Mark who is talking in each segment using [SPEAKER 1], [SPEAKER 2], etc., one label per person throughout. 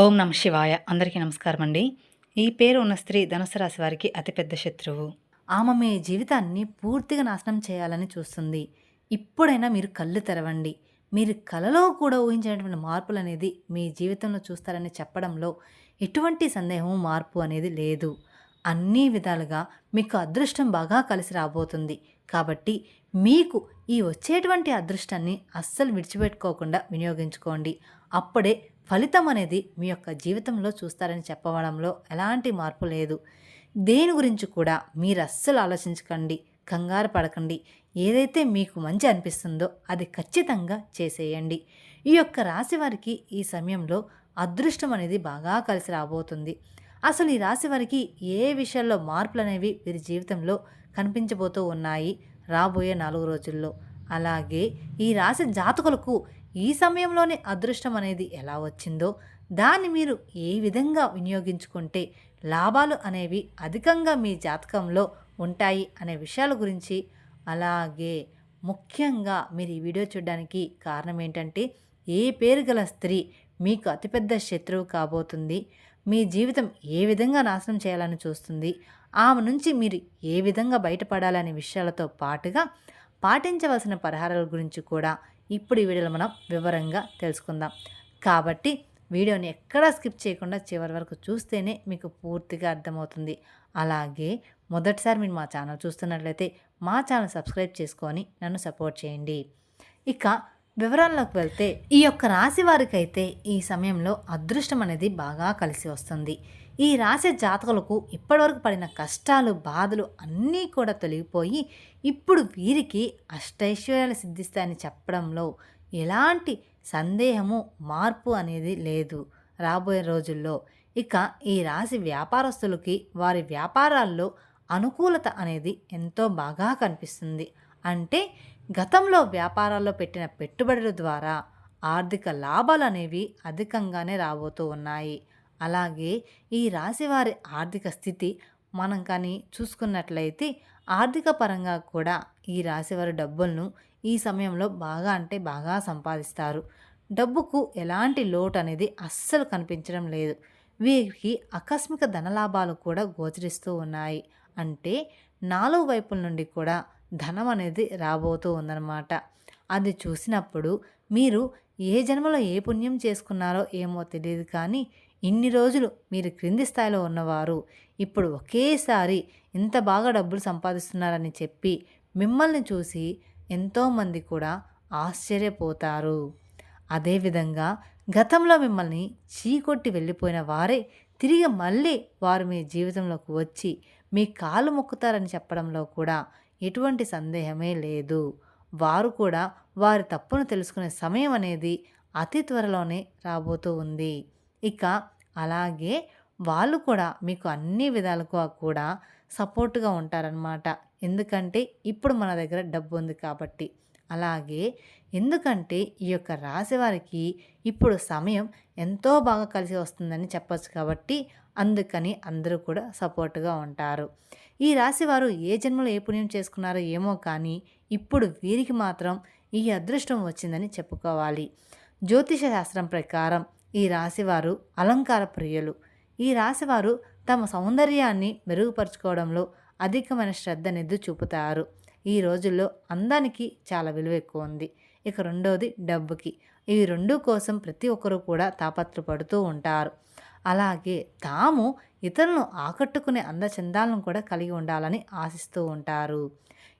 [SPEAKER 1] ఓం నమ శివాయ. అందరికీ నమస్కారం అండి. ఈ పేరు ఉన్న స్త్రీ ధనుసు రాశి వారికి అతిపెద్ద శత్రువు. ఆమె మీ జీవితాన్ని పూర్తిగా నాశనం చేయాలని చూస్తుంది. ఇప్పుడైనా మీరు కళ్ళు తెరవండి. మీరు కలలో కూడా ఊహించినటువంటి మార్పులనేది మీ జీవితంలో చూస్తారని చెప్పడంలో ఎటువంటి సందేహము, మార్పు అనేది లేదు. అన్ని విధాలుగా మీకు అదృష్టం బాగా కలిసి రాబోతుంది. కాబట్టి మీకు ఈ వచ్చేటువంటి అదృష్టాన్ని అస్సలు విడిచిపెట్టుకోకుండా వినియోగించుకోండి. అప్పుడే ఫలితం అనేది మీ యొక్క జీవితంలో చూస్తారని చెప్పడంలో ఎలాంటి మార్పు లేదు. దేని గురించి కూడా మీరు అస్సలు ఆలోచించకండి, కంగారు పడకండి. ఏదైతే మీకు మంచి అనిపిస్తుందో అది ఖచ్చితంగా చేసేయండి. ఈ యొక్క రాశి వారికి ఈ సమయంలో అదృష్టం అనేది బాగా కలిసి రాబోతుంది. అసలు ఈ రాశి వారికి ఏ విషయాల్లో మార్పులు అనేవి వీరి జీవితంలో కనిపించబోతూ ఉన్నాయి రాబోయే 4 రోజుల్లో. అలాగే ఈ రాశి జాతకులకు ఈ సమయంలోనే అదృష్టం అనేది ఎలా వచ్చిందో దాన్ని మీరు ఏ విధంగా వినియోగించుకుంటే లాభాలు అనేవి అధికంగా మీ జాతకంలో ఉంటాయి అనే విషయాల గురించి, అలాగే ముఖ్యంగా మీరు ఈ వీడియో చూడడానికి కారణం ఏంటంటే, ఏ పేరు గల స్త్రీ మీకు అతిపెద్ద శత్రువు కాబోతుంది, మీ జీవితం ఏ విధంగా నాశనం చేయాలని చూస్తుంది, ఆమె నుంచి మీరు ఏ విధంగా బయటపడాలనే విషయాలతో పాటుగా పాటించవలసిన పరిహారాల గురించి కూడా ఇప్పుడు ఈ వీడియోలో మనం వివరంగా తెలుసుకుందాం. కాబట్టి వీడియోని ఎక్కడా స్కిప్ చేయకుండా చివరి వరకు చూస్తేనే మీకు పూర్తిగా అర్థమవుతుంది. అలాగే మొదటిసారి మీరు మా ఛానల్ చూస్తున్నట్లయితే మా ఛానల్ సబ్స్క్రైబ్ చేసుకొని నన్ను సపోర్ట్ చేయండి. ఇక వివరాల్లోకి వెళ్తే, ఈ యొక్క రాశి వారికైతే ఈ సమయంలో అదృష్టం అనేది బాగా కలిసి వస్తుంది. ఈ రాశి జాతకులకు ఇప్పటివరకు పడిన కష్టాలు, బాధలు అన్నీ కూడా తొలగిపోయి ఇప్పుడు వీరికి అష్టైశ్వర్యాలు సిద్ధిస్తాయని చెప్పడంలో ఎలాంటి సందేహము, మార్పు అనేది లేదు రాబోయే రోజుల్లో. ఇక ఈ రాశి వ్యాపారస్తులకి వారి వ్యాపారాల్లో అనుకూలత అనేది ఎంతో బాగా కనిపిస్తుంది. అంటే గతంలో వ్యాపారాల్లో పెట్టిన పెట్టుబడుల ద్వారా ఆర్థిక లాభాలు అనేవి అధికంగానే రాబోతూ ఉన్నాయి. అలాగే ఈ రాశివారి ఆర్థిక స్థితి మనం కానీ చూసుకున్నట్లయితే ఆర్థిక పరంగా కూడా ఈ రాశివారి డబ్బులను ఈ సమయంలో బాగా అంటే బాగా సంపాదిస్తారు. డబ్బుకు ఎలాంటి లోటు అనేది అస్సలు కనిపించడం లేదు. వీరికి ఆకస్మిక ధనలాభాలు కూడా గోచరిస్తూ ఉన్నాయి. అంటే 4 వైపుల నుండి కూడా ధనం అనేది రాబోతూ ఉందన్నమాట. అది చూసినప్పుడు మీరు ఏ జన్మలో ఏ పుణ్యం చేసుకున్నారో ఏమో తెలియదు, కానీ ఇన్ని రోజులు మీరు క్రింది స్థాయిలో ఉన్నవారు ఇప్పుడు ఒకేసారి ఇంత బాగా డబ్బులు సంపాదిస్తున్నారని చెప్పి మిమ్మల్ని చూసి ఎంతోమంది కూడా ఆశ్చర్యపోతారు. అదేవిధంగా గతంలో మిమ్మల్ని చీకొట్టి వెళ్ళిపోయిన వారే తిరిగి మళ్ళీ వారు మీ జీవితంలోకి వచ్చి మీ కాలు మొక్కుతారని చెప్పడంలో కూడా ఎటువంటి సందేహమే లేదు. వారు కూడా వారి తప్పును తెలుసుకునే సమయం అనేది అతి త్వరలోనే రాబోతూ ఉంది. ఇక అలాగే వాళ్ళు కూడా మీకు అన్ని విధాలుగా కూడా సపోర్ట్గా ఉంటారనమాట. ఎందుకంటే ఇప్పుడు మన దగ్గర డబ్బు ఉంది కాబట్టి. అలాగే ఎందుకంటే ఈ యొక్క రాశి వారికి ఇప్పుడు సమయం ఎంతో బాగా కలిసి వస్తుందని చెప్పచ్చు కాబట్టి అందుకని అందరూ కూడా సపోర్ట్గా ఉంటారు. ఈ రాశివారు ఏ జన్మలో ఏ పుణ్యం చేసుకున్నారో ఏమో, కానీ ఇప్పుడు వీరికి మాత్రం ఈ అదృష్టం వచ్చిందని చెప్పుకోవాలి. జ్యోతిష శాస్త్రం ప్రకారం ఈ రాశివారు అలంకార ప్రియులు. ఈ రాశివారు తమ సౌందర్యాన్ని మెరుగుపరుచుకోవడంలో అధికమైన శ్రద్ధనిద్దు చూపుతారు. ఈ రోజుల్లో అందానికి చాలా విలువ ఎక్కువ ఉంది. ఇక రెండోది డబ్బుకి. ఇవి రెండు కోసం ప్రతి ఒక్కరూ కూడా తాపత్రపడుతూ ఉంటారు. అలాగే తాము ఇతరులను ఆకట్టుకునే అందచందాలను కూడా కలిగి ఉండాలని ఆశిస్తూ ఉంటారు.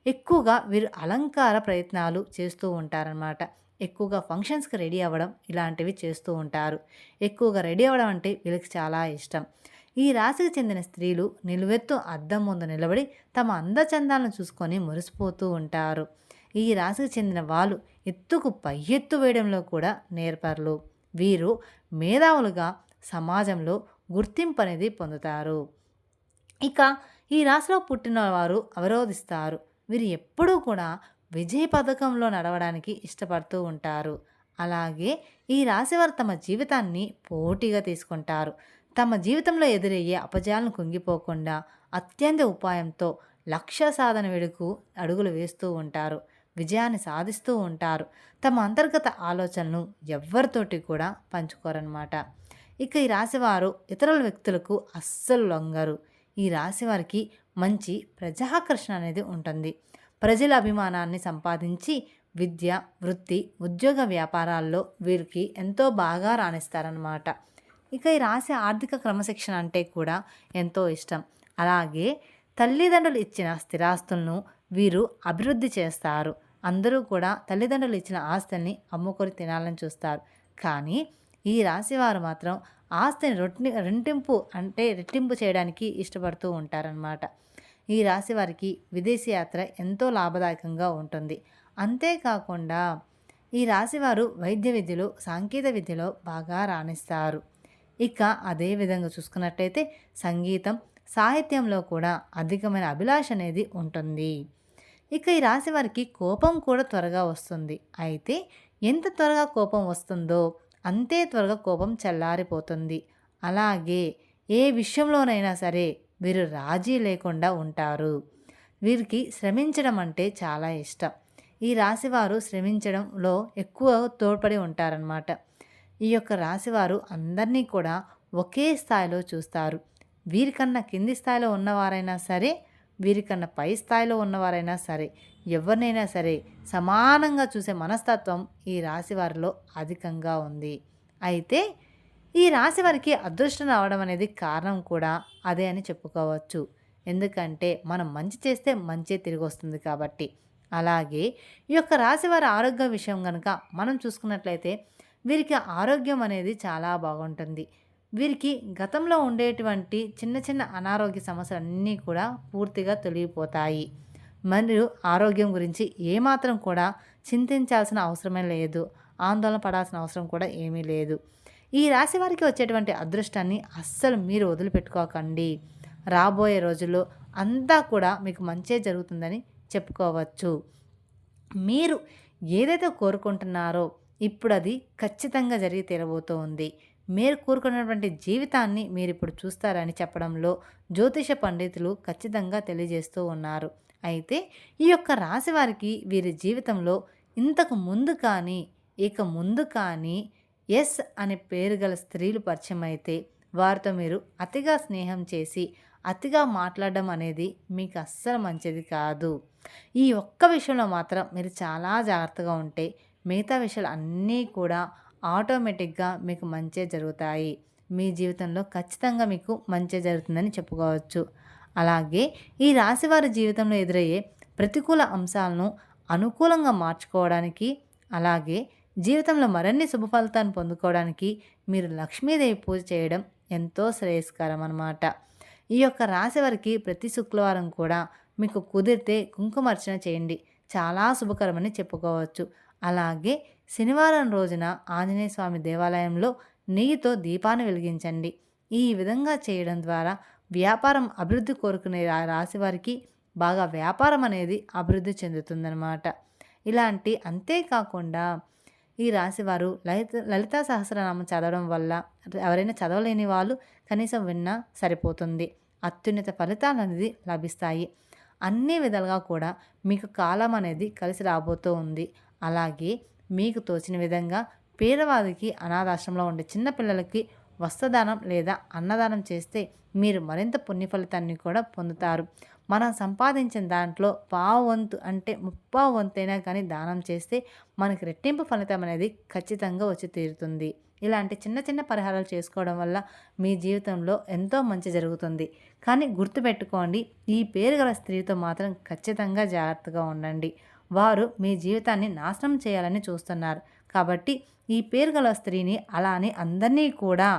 [SPEAKER 1] ఎక్కువగా వీరు అలంకార ప్రయత్నాలు చేస్తూ ఉంటారనమాట. ఎక్కువగా ఫంక్షన్స్కి రెడీ అవ్వడం ఇలాంటివి చేస్తూ ఉంటారు. ఎక్కువగా రెడీ అవ్వడం అంటే వీళ్ళకి చాలా ఇష్టం. ఈ రాశికి చెందిన స్త్రీలు నిలువెత్తు అద్దం ముందు నిలబడి తమ అందచందాలను చూసుకొని మురిసిపోతూ ఉంటారు. ఈ రాశికి చెందిన వాళ్ళు ఎత్తుకు పై ఎత్తు వేయడంలో కూడా నేర్పరులు. వీరు మేధావులుగా సమాజంలో గుర్తింపు అనేది పొందుతారు. ఇక ఈ రాశిలో పుట్టిన వారు అవరోధిస్తారు. వీరు ఎప్పుడూ కూడా విజయ పథకంలో నడవడానికి ఇష్టపడుతూ ఉంటారు. అలాగే ఈ రాశివారు తమ జీవితాన్ని పోటీగా తీసుకుంటారు. తమ జీవితంలో ఎదురయ్యే అపజయాలను కుంగిపోకుండా అత్యంత ఉపాయంతో లక్ష్య సాధన వెడుకు అడుగులు వేస్తూ ఉంటారు. విజయాన్ని సాధిస్తూ ఉంటారు. తమ అంతర్గత ఆలోచనలు ఎవ్వరితోటి కూడా పంచుకోరనమాట. ఇక ఈ రాశివారు ఇతరుల వ్యక్తులకు అస్సలు లొంగరు. ఈ రాశివారికి మంచి ప్రజాకర్షణ అనేది ఉంటుంది. ప్రజల అభిమానాన్ని సంపాదించి విద్య, వృత్తి, ఉద్యోగ వ్యాపారాల్లో వీరికి ఎంతో బాగా రాణిస్తారనమాట. ఇక ఈ రాశి ఆర్థిక క్రమశిక్షణ అంటే కూడా ఎంతో ఇష్టం. అలాగే తల్లిదండ్రులు ఇచ్చిన స్థిరాస్తులను వీరు అభివృద్ధి చేస్తారు. అందరూ కూడా తల్లిదండ్రులు ఇచ్చిన ఆస్తుల్ని అమ్ముకొని తినాలని చూస్తారు. కానీ ఈ రాశివారు మాత్రం ఆస్తిని రెట్టింపు చేయడానికి ఇష్టపడుతూ ఉంటారనమాట. ఈ రాశి వారికి విదేశీ యాత్ర ఎంతో లాభదాయకంగా ఉంటుంది. అంతేకాకుండా ఈ రాశివారు వైద్య విద్యలో, సాంకేతిక విద్యలో బాగా రాణిస్తారు. ఇక అదే విధంగా చూసుకున్నట్టయితే సంగీతం, సాహిత్యంలో కూడా అధికమైన అభిలాష అనేది ఉంటుంది. ఇక ఈ రాశి వారికి కోపం కూడా త్వరగా వస్తుంది. అయితే ఎంత త్వరగా కోపం వస్తుందో అంతే త్వరగా కోపం చల్లారిపోతుంది. అలాగే ఏ విషయంలోనైనా సరే వీరు రాజీ లేకుండా ఉంటారు. వీరికి శ్రమించడం అంటే చాలా ఇష్టం. ఈ రాశివారు శ్రమించడంలో ఎక్కువ తోడ్పడి ఉంటారన్నమాట. ఈ యొక్క రాశివారు అందరినీ కూడా ఒకే స్థాయిలో చూస్తారు. వీరికన్నా కింది స్థాయిలో ఉన్నవారైనా సరే, వీరికన్నా పై స్థాయిలో ఉన్నవారైనా సరే, ఎవరినైనా సరే సమానంగా చూసే మనస్తత్వం ఈ రాశి వారిలో అధికంగా ఉంది. అయితే ఈ రాశి వారికి అదృష్టం రావడం అనేది కారణం కూడా అదే అని చెప్పుకోవచ్చు. ఎందుకంటే మనం మంచి చేస్తే మంచి తిరిగి వస్తుంది కాబట్టి. అలాగే ఈ యొక్క రాశి వారి ఆరోగ్య విషయం కనుక మనం చూసుకున్నట్లయితే వీరికి ఆరోగ్యం అనేది చాలా బాగుంటుంది. వీరికి గతంలో ఉండేటువంటి చిన్న చిన్న అనారోగ్య సమస్యలన్నీ కూడా పూర్తిగా తొలగిపోతాయి. మరియు ఆరోగ్యం గురించి ఏమాత్రం కూడా చింతించాల్సిన అవసరమే లేదు. ఆందోళన పడాల్సిన అవసరం కూడా ఏమీ లేదు. ఈ రాశి వారికి వచ్చేటువంటి అదృష్టాన్ని అస్సలు మీరు వదిలిపెట్టుకోకండి. రాబోయే రోజుల్లో అంతా కూడా మీకు మంచే జరుగుతుందని చెప్పుకోవచ్చు. మీరు ఏదైతే కోరుకుంటున్నారో ఇప్పుడు అది ఖచ్చితంగా జరిగి తీరబోతూ ఉంది. మీరు కోరుకున్నటువంటి జీవితాన్ని మీరు ఇప్పుడు చూస్తారని చెప్పడంలో జ్యోతిష పండితులు ఖచ్చితంగా తెలియజేస్తూ ఉన్నారు. అయితే ఈ యొక్క రాశి వారికి వీరి జీవితంలో ఇంతకు ముందు కానీ, ఇక ముందు కానీ ఎస్ అనే పేరు గల స్త్రీలు పరిచయం అయితే వారితో మీరు అతిగా స్నేహం చేసి అతిగా మాట్లాడడం అనేది మీకు అస్సలు మంచిది కాదు. ఈ ఒక్క విషయంలో మాత్రం మీరు చాలా జాగ్రత్తగా ఉంటే మిగతా విషయాలు అన్నీ కూడా ఆటోమేటిక్గా మీకు మంచే జరుగుతాయి. మీ జీవితంలో ఖచ్చితంగా మీకు మంచే జరుగుతుందని చెప్పుకోవచ్చు. అలాగే ఈ రాశివారి జీవితంలో ఎదురయ్యే ప్రతికూల అంశాలను అనుకూలంగా మార్చుకోవడానికి, అలాగే జీవితంలో మరిన్ని శుభ ఫలితాన్ని పొందుకోవడానికి మీరు లక్ష్మీదేవి పూజ చేయడం ఎంతో శ్రేయస్కరం అన్నమాట. ఈ యొక్క రాశి వారికి ప్రతి శుక్రవారం కూడా మీకు కుదిరితే కుంకుమార్చన చేయండి. చాలా శుభకరమని చెప్పుకోవచ్చు. అలాగే శనివారం రోజున ఆంజనేయ స్వామి దేవాలయంలో నెయ్యితో దీపాన్ని వెలిగించండి. ఈ విధంగా చేయడం ద్వారా వ్యాపారం అభివృద్ధి కోరుకునే రాశి వారికి బాగా వ్యాపారం అనేది అభివృద్ధి చెందుతుందన్నమాట. అంతేకాకుండా ఈ రాశివారు లలితా సహస్రనామం చదవడం వల్ల ఎవరైనా చదవలేని వాళ్ళు కనీసం విన్నా సరిపోతుంది. అత్యున్నత ఫలితాలు అనేది లభిస్తాయి. అన్ని విధాలుగా కూడా మీకు కాలం అనేది కలిసి రాబోతూ ఉంది. అలాగే మీకు తోచిన విధంగా పేదవారికి, అనాథాశ్రమంలో ఉండే చిన్నపిల్లలకి వస్త్రదానం లేదా అన్నదానం చేస్తే మీరు మరింత పుణ్య ఫలితాన్ని కూడా పొందుతారు. మనం సంపాదించిన దాంట్లో పావు వంతు అంటే ముప్పావు వంతైనా కానీ దానం చేస్తే మనకి రెట్టింపు ఫలితం అనేది ఖచ్చితంగా వచ్చి తీరుతుంది. ఇలాంటి చిన్న చిన్న పరిహారాలు చేసుకోవడం వల్ల మీ జీవితంలో ఎంతో మంచి జరుగుతుంది. కానీ గుర్తుపెట్టుకోండి, ఈ పేరు గల స్త్రీతో మాత్రం ఖచ్చితంగా జాగ్రత్తగా ఉండండి. వారు మీ జీవితాన్ని నాశనం చేయాలని చూస్తున్నారు. కాబట్టి ఈ పేరు గల స్త్రీని అలా అని అందరినీ కూడా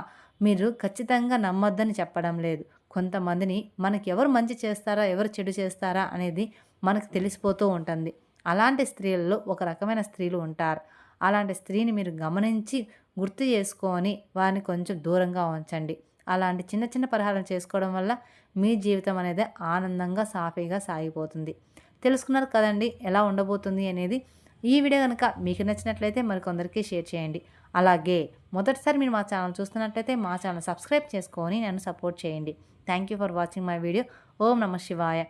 [SPEAKER 1] మీరు ఖచ్చితంగా నమ్మొద్దని చెప్పడం లేదు. కొంతమందిని మనకి ఎవరు మంచి చేస్తారా, ఎవరు చెడు చేస్తారా అనేది మనకు తెలిసిపోతూ ఉంటుంది. అలాంటి స్త్రీలలో ఒక రకమైన స్త్రీలు ఉంటారు. అలాంటి స్త్రీని మీరు గమనించి గుర్తు చేసుకొని వారిని కొంచెం దూరంగా ఉంచండి. అలాంటి చిన్న చిన్న పరిహారం చేసుకోవడం వల్ల మీ జీవితం అనేది ఆనందంగా సాఫీగా సాగిపోతుంది. తెలుసుకున్నారు కదండి ఎలా ఉండబోతుంది అనేది. ఈ వీడియో కనుక మీకు నచ్చినట్లయితే మరికొందరికి షేర్ చేయండి. అలాగే మొదటిసారి మీరు మా ఛానల్ చూస్తున్నట్లయితే మా ఛానల్ సబ్స్క్రైబ్ చేసుకొని నన్ను సపోర్ట్ చేయండి. Thank you for watching my video. ఓం నమః శివాయ.